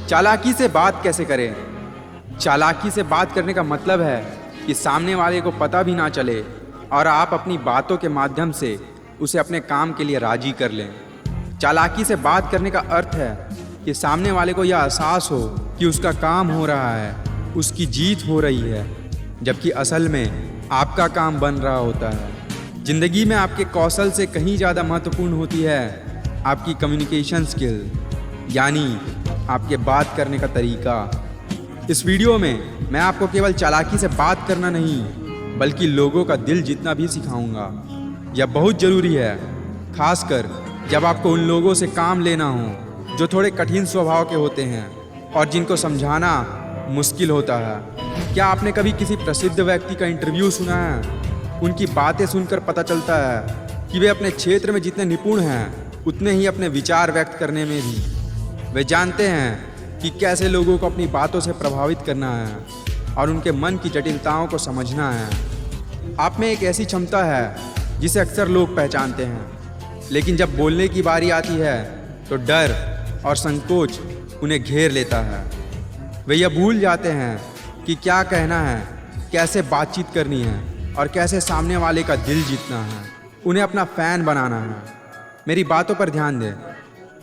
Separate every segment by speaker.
Speaker 1: चालाकी से बात कैसे करें? चालाकी से बात करने का मतलब है कि सामने वाले को पता भी ना चले और आप अपनी बातों के माध्यम से उसे अपने काम के लिए राजी कर लें। चालाकी से बात करने का अर्थ है कि सामने वाले को यह एहसास हो कि उसका काम हो रहा है, उसकी जीत हो रही है, जबकि असल में आपका काम बन रहा होता है। ज़िंदगी में आपके कौशल से कहीं ज़्यादा महत्वपूर्ण होती है आपकी कम्युनिकेशन स्किल, यानी आपके बात करने का तरीका। इस वीडियो में मैं आपको केवल चालाकी से बात करना नहीं, बल्कि लोगों का दिल जीतना भी सिखाऊंगा। यह बहुत ज़रूरी है, खासकर जब आपको उन लोगों से काम लेना हो जो थोड़े कठिन स्वभाव के होते हैं और जिनको समझाना मुश्किल होता है। क्या आपने कभी किसी प्रसिद्ध व्यक्ति का इंटरव्यू सुना है? उनकी बातें सुनकर पता चलता है कि वे अपने क्षेत्र में जितने निपुण हैं, उतने ही अपने विचार व्यक्त करने में भी। वे जानते हैं कि कैसे लोगों को अपनी बातों से प्रभावित करना है और उनके मन की जटिलताओं को समझना है। आप में एक ऐसी क्षमता है जिसे अक्सर लोग पहचानते हैं, लेकिन जब बोलने की बारी आती है तो डर और संकोच उन्हें घेर लेता है। वे यह भूल जाते हैं कि क्या कहना है, कैसे बातचीत करनी है और कैसे सामने वाले का दिल जीतना है, उन्हें अपना फ़ैन बनाना है। मेरी बातों पर ध्यान दें।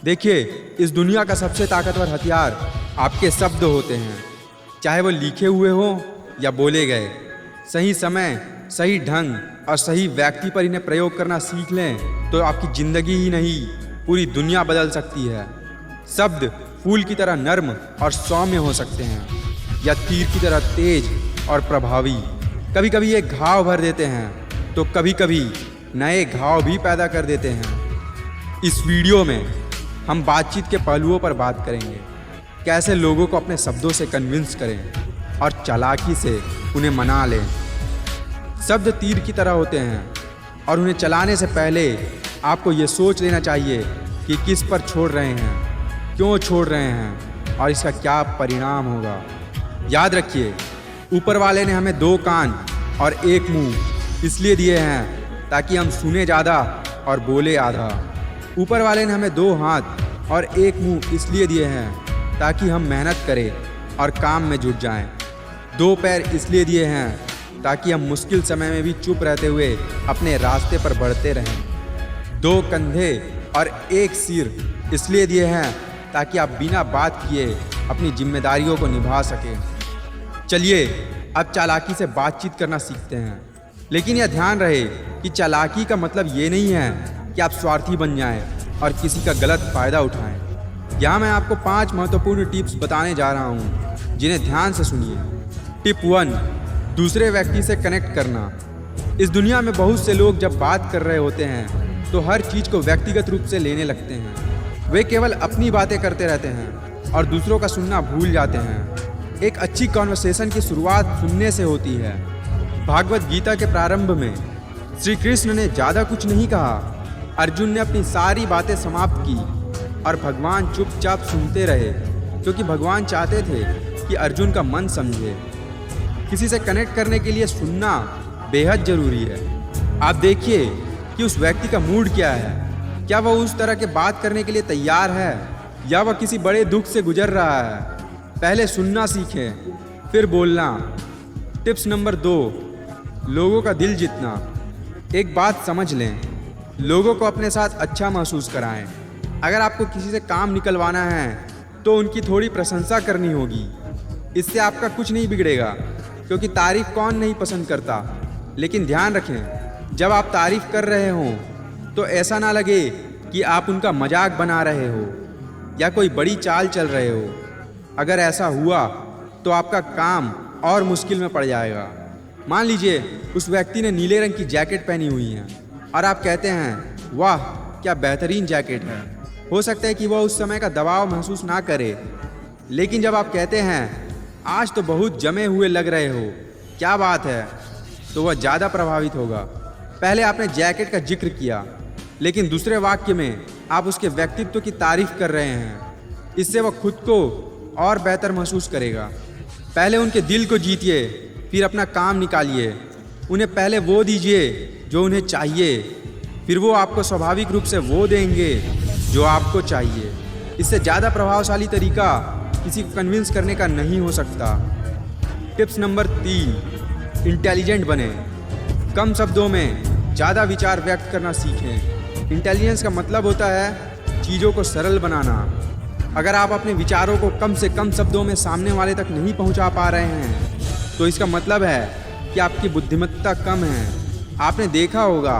Speaker 1: देखिए, इस दुनिया का सबसे ताकतवर हथियार आपके शब्द होते हैं, चाहे वो लिखे हुए हों या बोले गए। सही समय, सही ढंग और सही व्यक्ति पर इन्हें प्रयोग करना सीख लें तो आपकी ज़िंदगी ही नहीं, पूरी दुनिया बदल सकती है। शब्द फूल की तरह नर्म और सौम्य हो सकते हैं या तीर की तरह तेज और प्रभावी। कभी कभी ये घाव भर देते हैं तो कभी कभी नए घाव भी पैदा कर देते हैं। इस वीडियो में हम बातचीत के पहलुओं पर बात करेंगे, कैसे लोगों को अपने शब्दों से कन्विंस करें और चालाकी से उन्हें मना लें। शब्द तीर की तरह होते हैं और उन्हें चलाने से पहले आपको ये सोच लेना चाहिए कि किस पर छोड़ रहे हैं, क्यों छोड़ रहे हैं और इसका क्या परिणाम होगा। याद रखिए, ऊपर वाले ने हमें 2 कान और 1 मुंह इसलिए दिए हैं ताकि हम सुने ज़्यादा और बोले आधा। ऊपर वाले ने हमें 2 हाथ और 1 मुंह इसलिए दिए हैं ताकि हम मेहनत करें और काम में जुट जाएं। 2 पैर इसलिए दिए हैं ताकि हम मुश्किल समय में भी चुप रहते हुए अपने रास्ते पर बढ़ते रहें। 2 कंधे और 1 सिर इसलिए दिए हैं ताकि आप बिना बात किए अपनी जिम्मेदारियों को निभा सकें। चलिए अब चालाकी से बातचीत करना सीखते हैं, लेकिन यह ध्यान रहे कि चालाकी का मतलब ये नहीं है कि आप स्वार्थी बन जाएं और किसी का गलत फ़ायदा उठाएं। यहाँ मैं आपको 5 महत्वपूर्ण टिप्स बताने जा रहा हूँ, जिन्हें ध्यान से सुनिए। टिप 1, दूसरे व्यक्ति से कनेक्ट करना। इस दुनिया में बहुत से लोग जब बात कर रहे होते हैं तो हर चीज़ को व्यक्तिगत रूप से लेने लगते हैं। वे केवल अपनी बातें करते रहते हैं और दूसरों का सुनना भूल जाते हैं। एक अच्छी कॉन्वर्सेशन की शुरुआत सुनने से होती है। भागवत गीता के प्रारंभ में श्री कृष्ण ने ज़्यादा कुछ नहीं कहा। अर्जुन ने अपनी सारी बातें समाप्त की और भगवान चुपचाप सुनते रहे, क्योंकि भगवान चाहते थे कि अर्जुन का मन समझे। किसी से कनेक्ट करने के लिए सुनना बेहद ज़रूरी है। आप देखिए कि उस व्यक्ति का मूड क्या है। क्या वह उस तरह के बात करने के लिए तैयार है या वह किसी बड़े दुख से गुजर रहा है। पहले सुनना सीखें, फिर बोलना। टिप्स नंबर 2, लोगों का दिल जीतना। एक बात समझ लें, लोगों को अपने साथ अच्छा महसूस कराएं। अगर आपको किसी से काम निकलवाना है तो उनकी थोड़ी प्रशंसा करनी होगी। इससे आपका कुछ नहीं बिगड़ेगा, क्योंकि तारीफ़ कौन नहीं पसंद करता। लेकिन ध्यान रखें, जब आप तारीफ़ कर रहे हों तो ऐसा ना लगे कि आप उनका मजाक बना रहे हो या कोई बड़ी चाल चल रहे हो। अगर ऐसा हुआ तो आपका काम और मुश्किल में पड़ जाएगा। मान लीजिए उस व्यक्ति ने नीले रंग की जैकेट पहनी हुई है और आप कहते हैं, वाह क्या बेहतरीन जैकेट है। हो सकता है कि वह उस समय का दबाव महसूस ना करे, लेकिन जब आप कहते हैं, आज तो बहुत जमे हुए लग रहे हो, क्या बात है, तो वह ज़्यादा प्रभावित होगा। पहले आपने जैकेट का जिक्र किया, लेकिन दूसरे वाक्य में आप उसके व्यक्तित्व की तारीफ़ कर रहे हैं। इससे वह खुद को और बेहतर महसूस करेगा। पहले उनके दिल को जीतिए, फिर अपना काम निकालिए। उन्हें पहले वो दीजिए जो उन्हें चाहिए, फिर वो आपको स्वाभाविक रूप से वो देंगे जो आपको चाहिए। इससे ज़्यादा प्रभावशाली तरीका किसी को कन्विंस करने का नहीं हो सकता। टिप्स नंबर 3, इंटेलिजेंट बने। कम शब्दों में ज़्यादा विचार व्यक्त करना सीखें। इंटेलिजेंस का मतलब होता है चीज़ों को सरल बनाना। अगर आप अपने विचारों को कम से कम शब्दों में सामने वाले तक नहीं पहुंचा पा रहे हैं तो इसका मतलब है कि आपकी बुद्धिमत्ता कम है। आपने देखा होगा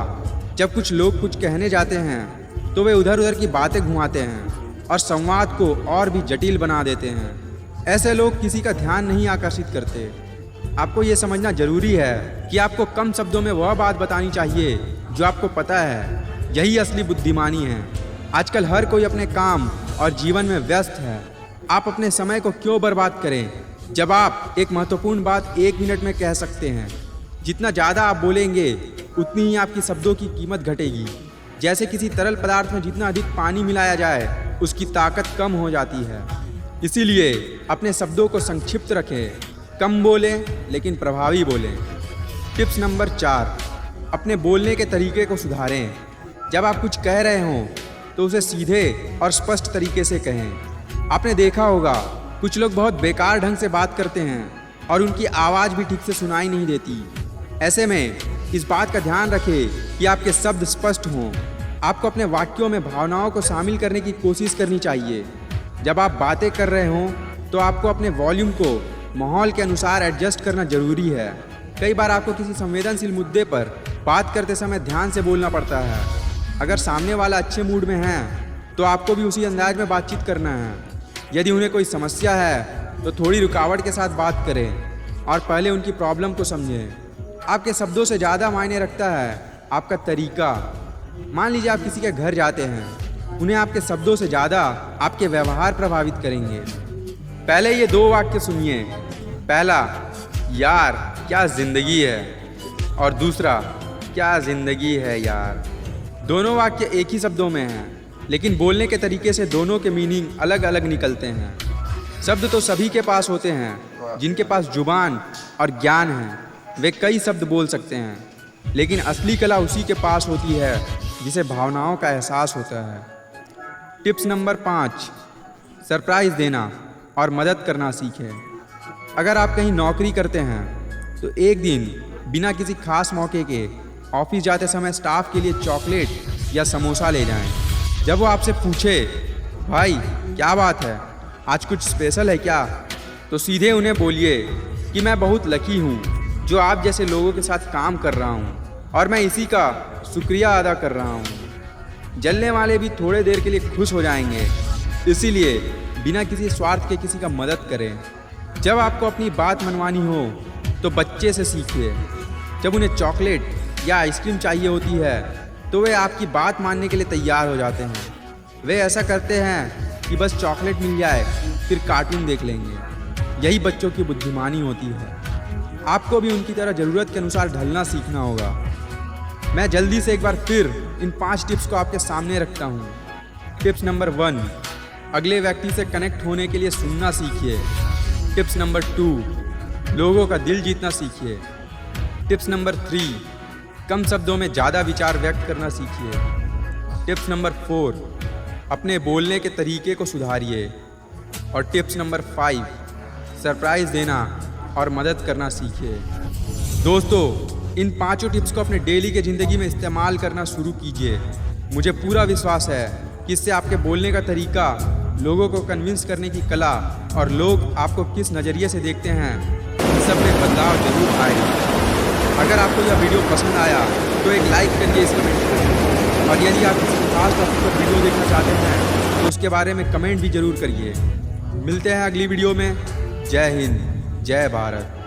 Speaker 1: जब कुछ लोग कुछ कहने जाते हैं तो वे उधर उधर की बातें घुमाते हैं और संवाद को और भी जटिल बना देते हैं। ऐसे लोग किसी का ध्यान नहीं आकर्षित करते। आपको ये समझना जरूरी है कि आपको कम शब्दों में वह बात बतानी चाहिए जो आपको पता है। यही असली बुद्धिमानी है। आजकल हर कोई अपने काम और जीवन में व्यस्त है। आप अपने समय को क्यों बर्बाद करें जब आप एक महत्वपूर्ण बात 1 मिनट में कह सकते हैं। जितना ज़्यादा आप बोलेंगे उतनी ही आपकी शब्दों की कीमत घटेगी। जैसे किसी तरल पदार्थ में जितना अधिक पानी मिलाया जाए उसकी ताकत कम हो जाती है। इसीलिए अपने शब्दों को संक्षिप्त रखें, कम बोलें लेकिन प्रभावी बोलें। टिप्स नंबर 4, अपने बोलने के तरीके को सुधारें। जब आप कुछ कह रहे हों तो उसे सीधे और स्पष्ट तरीके से कहें। आपने देखा होगा कुछ लोग बहुत बेकार ढंग से बात करते हैं और उनकी आवाज़ भी ठीक से सुनाई नहीं देती। ऐसे में इस बात का ध्यान रखें कि आपके शब्द स्पष्ट हों। आपको अपने वाक्यों में भावनाओं को शामिल करने की कोशिश करनी चाहिए। जब आप बातें कर रहे हों तो आपको अपने वॉल्यूम को माहौल के अनुसार एडजस्ट करना ज़रूरी है। कई बार आपको किसी संवेदनशील मुद्दे पर बात करते समय ध्यान से बोलना पड़ता है। अगर सामने वाला अच्छे मूड में है तो आपको भी उसी अंदाज में बातचीत करना है। यदि उन्हें कोई समस्या है तो थोड़ी रुकावट के साथ बात करें और पहले उनकी प्रॉब्लम को समझें। आपके शब्दों से ज़्यादा मायने रखता है आपका तरीका। मान लीजिए आप किसी के घर जाते हैं, उन्हें आपके शब्दों से ज़्यादा आपके व्यवहार प्रभावित करेंगे। पहले ये 2 वाक्य सुनिए। पहला, यार क्या ज़िंदगी है, और दूसरा, क्या ज़िंदगी है यार। दोनों वाक्य एक ही शब्दों में हैं लेकिन बोलने के तरीके से दोनों के मीनिंग अलग अलग निकलते हैं। शब्द तो सभी के पास होते हैं। जिनके पास जुबान और ज्ञान है वे कई शब्द बोल सकते हैं, लेकिन असली कला उसी के पास होती है जिसे भावनाओं का एहसास होता है। टिप्स नंबर 5, सरप्राइज़ देना और मदद करना सीखें। अगर आप कहीं नौकरी करते हैं तो एक दिन बिना किसी खास मौके के ऑफिस जाते समय स्टाफ के लिए चॉकलेट या समोसा ले जाएं। जब वो आपसे पूछे, भाई क्या बात है, आज कुछ स्पेशल है क्या, तो सीधे उन्हें बोलिए कि मैं बहुत लकी हूँ जो आप जैसे लोगों के साथ काम कर रहा हूँ और मैं इसी का शुक्रिया अदा कर रहा हूँ। जलने वाले भी थोड़े देर के लिए खुश हो जाएंगे। इसीलिए बिना किसी स्वार्थ के किसी का मदद करें। जब आपको अपनी बात मनवानी हो तो बच्चे से सीखिए। जब उन्हें चॉकलेट या आइसक्रीम चाहिए होती है तो वे आपकी बात मानने के लिए तैयार हो जाते हैं। वे ऐसा करते हैं कि बस चॉकलेट मिल जाए फिर कार्टून देख लेंगे। यही बच्चों की बुद्धिमानी होती है। आपको भी उनकी तरह ज़रूरत के अनुसार ढलना सीखना होगा। मैं जल्दी से एक बार फिर इन 5 टिप्स को आपके सामने रखता हूँ। टिप्स नंबर 1, अगले व्यक्ति से कनेक्ट होने के लिए सुनना सीखिए। टिप्स नंबर 2, लोगों का दिल जीतना सीखिए। टिप्स नंबर 3, कम शब्दों में ज़्यादा विचार व्यक्त करना सीखिए। टिप्स नंबर 4, अपने बोलने के तरीके को सुधारिए। और टिप्स नंबर 5, सरप्राइज़ देना और मदद करना सीखिए। दोस्तों, इन 5 टिप्स को अपने डेली के ज़िंदगी में इस्तेमाल करना शुरू कीजिए। मुझे पूरा विश्वास है कि इससे आपके बोलने का तरीका, लोगों को कन्विंस करने की कला और लोग आपको किस नज़रिए से देखते हैं, सब में बदलाव जरूर आएगा। अगर आपको यह वीडियो पसंद आया तो एक लाइक करिए, इस कमेंट करें, और यदि आप किसी खास टॉपिक पर वीडियो देखना चाहते हैं तो उसके बारे में कमेंट भी जरूर करिए। मिलते हैं अगली वीडियो में। जय हिंद, जय भारत।